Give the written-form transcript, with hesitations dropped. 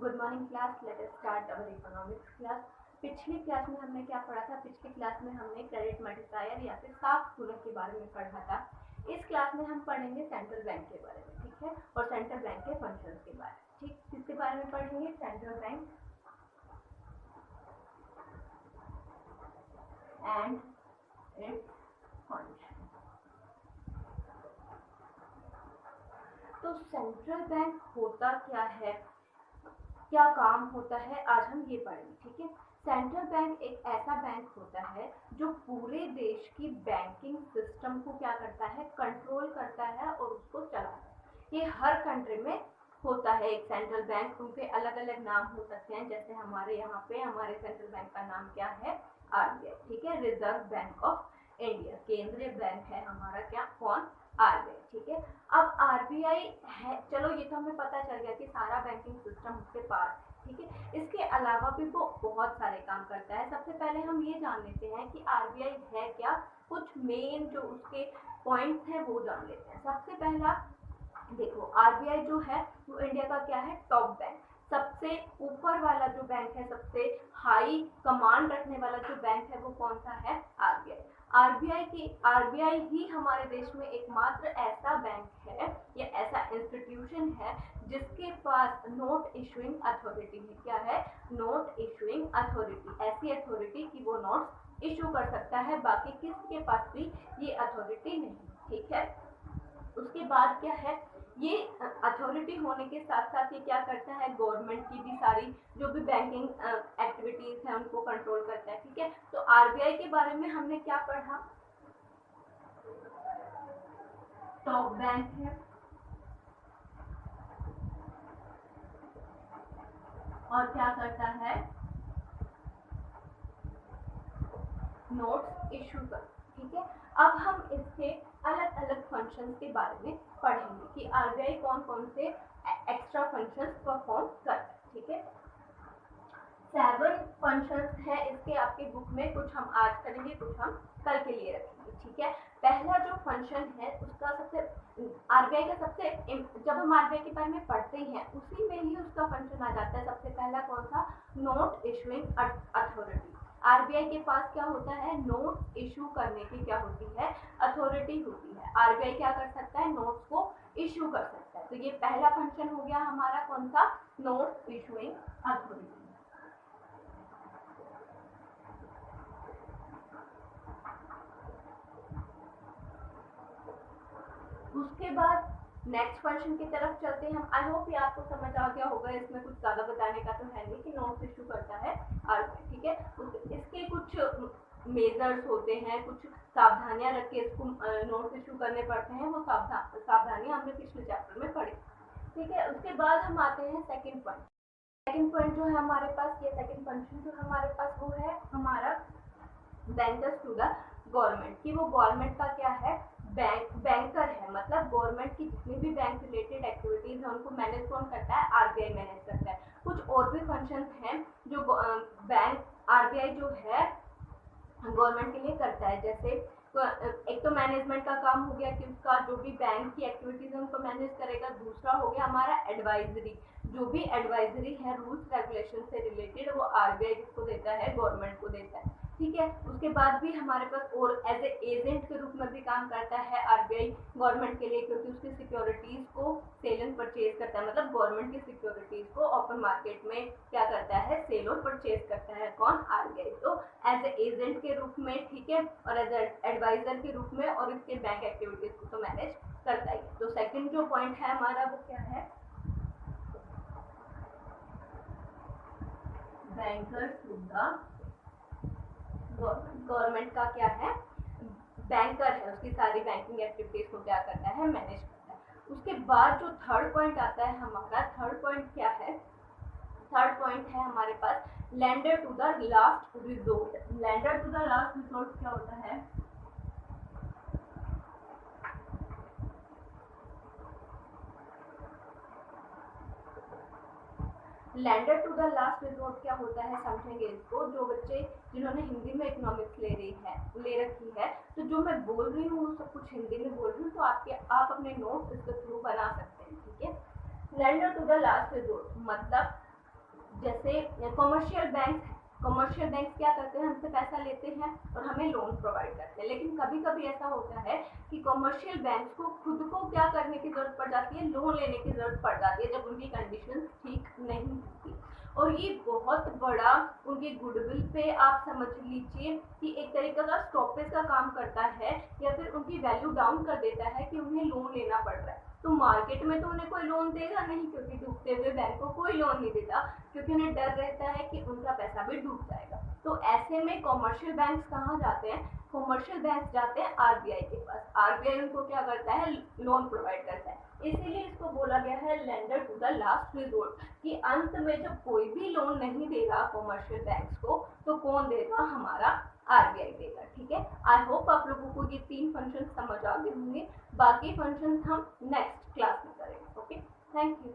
Good morning class, let us start our economics class. पिछली class में हमने क्या पढ़ा था? पिछली क्लास में हमने क्रेडिट मल्टीप्लायर या फिर साख गुणक के बारे में पढ़ा था। इस क्लास में हम पढ़ेंगे सेंट्रल बैंक के बारे में, ठीक है, और सेंट्रल बैंक के फंक्शंस के बारे में। ठीक, किसके बारे में पढ़ेंगे? Central bank and its function. तो सेंट्रल बैंक होता क्या है, क्या काम होता है, आज हम ये पढ़ेंगे, ठीक है। सेंट्रल बैंक एक ऐसा बैंक होता है जो पूरे देश की बैंकिंग सिस्टम को क्या करता है? कंट्रोल करता है और उसको चलाता है। ये हर कंट्री में होता है एक सेंट्रल बैंक। उनके अलग अलग नाम हो सकते हैं, जैसे हमारे यहाँ पे हमारे सेंट्रल बैंक का नाम क्या है? आरबीआई, ठीक है, रिजर्व बैंक ऑफ इंडिया, केंद्रीय बैंक है हमारा, क्या, कौन? आरबीआई, ठीक है। अब आरबीआई है, चलो ये तो हमें पता चल गया कि सारा बैंकिंग सिस्टम उसके पास है, ठीक है। इसके अलावा भी वो बहुत सारे काम करता है। सबसे पहले हम ये जान लेते हैं कि आरबीआई है क्या, कुछ मेन जो उसके पॉइंट्स हैं वो जान लेते हैं। सबसे पहला देखो, आरबीआई जो है वो इंडिया का क्या है? टॉप बैंक, सबसे ऊपर वाला जो बैंक है, सबसे हाई कमांड रखने वाला जो बैंक है वो कौन सा है? आरबीआई। आरबीआई ही हमारे देश में एकमात्र ऐसा बैंक है या ऐसा इंस्टीट्यूशन है जिसके पास नोट इशुइंग अथॉरिटी है। क्या है? नोट इशुइंग अथॉरिटी, ऐसी अथॉरिटी कि वो नोट्स इशू कर सकता है, बाकी किसी के पास भी ये अथॉरिटी नहीं, ठीक है। उसके बाद क्या है, ये अथॉरिटी होने के साथ साथ ये क्या करता है? गवर्नमेंट की भी सारी जो भी बैंकिंग एक्टिविटीज है उनको कंट्रोल करता है, ठीक है। तो आरबीआई के बारे में हमने क्या पढ़ा? टॉप बैंक है और क्या करता है? नोट्स इशू कर, ठीक है। अब हम इसके अलग अलग फंक्शंस के बारे में पढ़ेंगे कि आरबीआई कौन कौन से एक्स्ट्रा फंक्शंस परफॉर्म करता है, ठीक है। 7 फंक्शंस है इसके आपके बुक में, कुछ हम आज करेंगे, कुछ हम कल के लिए रखेंगे, ठीक है। पहला जो फंक्शन है उसका सबसे आरबीआई का सबसे, जब हम आरबीआई के बारे में पढ़ते हैं उसी में ही उसका फंक्शन आ जाता है। सबसे पहला कौन सा? Note issuing authority. आरबीआई के पास क्या होता है? नोट इशू करने की क्या होती है? अथॉरिटी होती है। आरबीआई क्या कर सकता है? नोट्स को इशू कर सकता है। तो ये पहला फंक्शन हो गया हमारा, कौन सा? Note issuing authority. उसके बाद नेक्स्ट क्वेश्चन की तरफ चलते हैं हम। आई होप ये आपको समझ आ गया होगा, इसमें कुछ ज्यादा बताने का तो है नहीं कि नोट्स इशू करता है आरबीआई, ठीक है। इसके कुछ मेजर्स होते हैं, कुछ सावधानियां रख के इसको नोट्स इशू करने पड़ते हैं। वो सावधानियां हमने पिछले चैप्टर में पढ़ी, ठीक है। उसके बाद हम आते हैं सेकेंड पॉइंट। सेकेंड पॉइंट जो है हमारे पास, ये सेकेंड फंक्शन जो हमारे पास वो है हमारा बैंकर्स टू द गवर्नमेंट, कि वो गवर्नमेंट का क्या है? बैंकर है, मतलब गवर्नमेंट की जितनी भी बैंक रिलेटेड एक्टिविटीज है उनको मैनेज कौन करता है? आरबीआई मैनेज करता है। कुछ और भी फंक्शंस हैं जो बैंक आरबीआई जो है गवर्नमेंट के लिए करता है, जैसे एक तो मैनेजमेंट का काम हो गया कि उसका जो भी बैंक की एक्टिविटीज है उनको मैनेज करेगा। दूसरा हो गया हमारा एडवाइजरी, जो भी एडवाइजरी है रूल्स रेगुलेशन से रिलेटेड वो आरबीआई किसको देता है? गवर्नमेंट को देता है, ठीक है। उसके बाद भी हमारे पास और एज ए एजेंट के रूप में भी काम करता है आरबीआई गवर्नमेंट के लिए, क्योंकि उसकी सिक्योरिटीज को सेल एंड परचेज करता है, मतलब गवर्नमेंट की सिक्योरिटीज को ओपन मार्केट में क्या करता है? सेल और परचेज करता है, कौन? आरबीआई। तो एज ए एजेंट के रूप में, ठीक है, और एज एडवाइजर के रूप में, और इसके बैंक एक्टिविटीज को तो मैनेज करता ही है। तो सेकंड जो पॉइंट है हमारा वो क्या है? बैंकर्स टू द गवर्नमेंट का क्या है? बैंकर है, उसकी सारी बैंकिंग एक्टिविटीज को क्या करता है? मैनेज करता है। उसके बाद जो थर्ड पॉइंट आता है हमारा, थर्ड पॉइंट क्या है? थर्ड पॉइंट है हमारे पास lender to the last resort. Lender to the last resort क्या होता है? Lender to the last resort क्या होता है, समझेंगे इसको। जो बच्चे जिन्होंने हिंदी में इकोनॉमिक्स ले रखी है, तो जो मैं बोल रही हूँ वो सब कुछ हिंदी में बोल रही हूँ, तो आप अपने नोट्स इसके थ्रू बना सकते हैं, ठीक है। Lender to the last resort मतलब जैसे कमर्शियल बैंक, कमर्शियल बैंक क्या करते हैं, हमसे पैसा लेते हैं और हमें लोन प्रोवाइड करते हैं। लेकिन कभी कभी ऐसा होता है कि कमर्शियल बैंक को खुद को क्या करने की जरूरत पड़ जाती है, लोन लेने की जरूरत पड़ जाती है, जब उनकी कंडीशन ठीक नहीं होती। और ये बहुत बड़ा उनके गुडविल पे आप समझ लीजिए कि एक तरीके का स्टॉपेज का काम करता है, या फिर उनकी वैल्यू डाउन कर देता है कि उन्हें लोन लेना पड़ रहा है। तो मार्केट में तो उन्हें कोई लोन देगा नहीं, क्योंकि डूबते हुए बैंक को कोई लोन नहीं देता, क्योंकि उन्हें डर रहता है कि उनका पैसा भी डूब जाएगा। तो ऐसे में कमर्शियल बैंक्स कहाँ जाते हैं, कमर्शियल बैंक जाते हैं आरबीआई के पास। आरबीआई उनको क्या करता है, लोन प्रोवाइड करता है। इसीलिए इसको बोला गया है lender to the last resort, कि अंत में जब कोई भी लोन नहीं देगा कमर्शियल बैंक्स को, तो कौन देगा, हमारा आरबीआई देगा। ठीक है, आई होप आप लोगों को ये 3 फंक्शन समझ आ गए होंगे। बाकी फंक्शन हम नेक्स्ट क्लास में करेंगे। Okay, thank you.